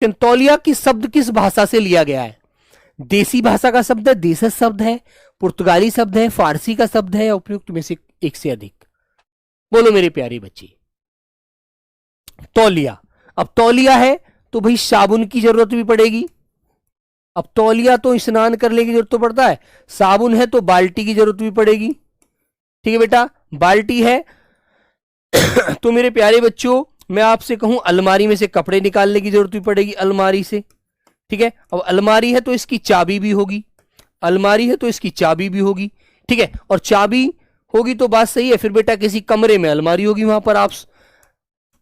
तौलिया की शब्द किस भाषा से लिया गया है? देसी भाषा का शब्द है, देशज शब्द है, पुर्तगाली शब्द है, फारसी का शब्द है, उपयुक्त में से एक से अधिक। बोलो मेरे प्यारे बच्चे। तौलिया। अब तौलिया है तो भाई साबुन की जरूरत भी पड़ेगी। अब तौलिया तो स्नान करने की जरूरत तो पड़ता है, साबुन है तो बाल्टी की जरूरत भी पड़ेगी। ठीक है बेटा, बाल्टी है तो मेरे प्यारे बच्चों मैं आपसे कहूं अलमारी में से कपड़े निकालने की जरूरत भी पड़ेगी, अलमारी से। ठीक है, अब अलमारी है तो इसकी चाबी भी होगी, अलमारी है तो इसकी चाबी भी होगी। ठीक है, और चाबी होगी तो बात सही है, फिर बेटा किसी कमरे में अलमारी होगी, वहां पर आप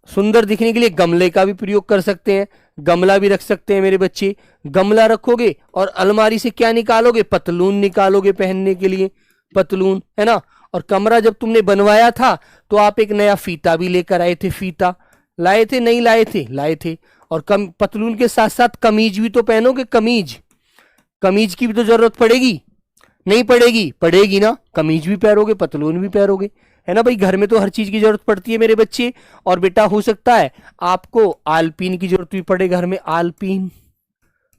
सुंदर दिखने के लिए गमले का भी प्रयोग कर सकते हैं, गमला भी रख सकते हैं मेरे बच्चे। गमला रखोगे और अलमारी से क्या निकालोगे? पतलून निकालोगे पहनने के लिए, पतलून, है ना। और कमरा जब तुमने बनवाया था तो आप एक नया फीता भी लेकर आए थे, फीता लाए थे, नहीं लाए थे? लाए थे। और पतलून के साथ साथ कमीज भी तो पहनोगे, कमीज, कमीज की भी तो जरूरत पड़ेगी, नहीं पड़ेगी? पड़ेगी ना, कमीज भी पहनोगे, पतलून भी पहनोगे, है ना भाई। घर में तो हर चीज की जरूरत पड़ती है मेरे बच्चे। और बेटा हो सकता है आपको आलपीन की जरूरत भी पड़े, घर में आलपीन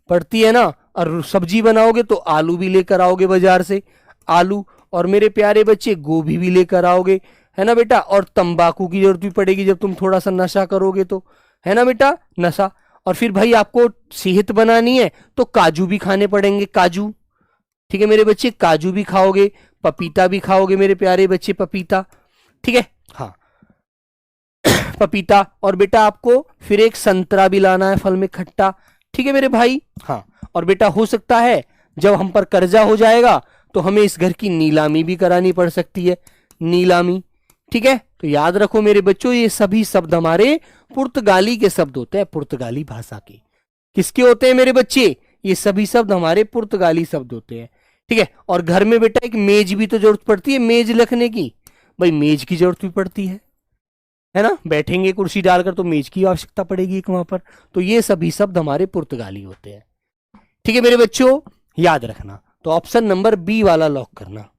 पड़ती है ना। और सब्जी बनाओगे तो आलू भी लेकर आओगे बाजार से, आलू। और मेरे प्यारे बच्चे गोभी भी लेकर आओगे, है ना बेटा। और तंबाकू की जरूरत भी पड़ेगी जब तुम थोड़ा सा नशा करोगे तो, है ना बेटा, नशा। और फिर भाई आपको सेहत बनानी है तो काजू भी खाने पड़ेंगे, काजू। ठीक है मेरे बच्चे, काजू भी खाओगे, पपीता भी खाओगे मेरे प्यारे बच्चे, पपीता। ठीक है, हाँ पपीता। और बेटा आपको फिर एक संतरा भी लाना है, फल में खट्टा। ठीक है मेरे भाई, हाँ। और बेटा हो सकता है जब हम पर कर्जा हो जाएगा तो हमें इस घर की नीलामी भी करानी पड़ सकती है, नीलामी। ठीक है, तो याद रखो मेरे बच्चों ये सभी शब्द हमारे पुर्तगाली के शब्द होते हैं, पुर्तगाली भाषा के। किसके होते हैं मेरे बच्चे? ये सभी शब्द हमारे पुर्तगाली शब्द होते हैं। ठीक है, और घर में बेटा एक मेज भी तो जरूरत पड़ती है, मेज रखने की। भाई मेज की जरूरत भी पड़ती है ना, बैठेंगे कुर्सी डालकर तो मेज की आवश्यकता पड़ेगी एक वहां पर। तो ये सभी शब्द हमारे पुर्तगाली होते हैं। ठीक है मेरे बच्चों, याद रखना। तो ऑप्शन नंबर बी वाला लॉक करना।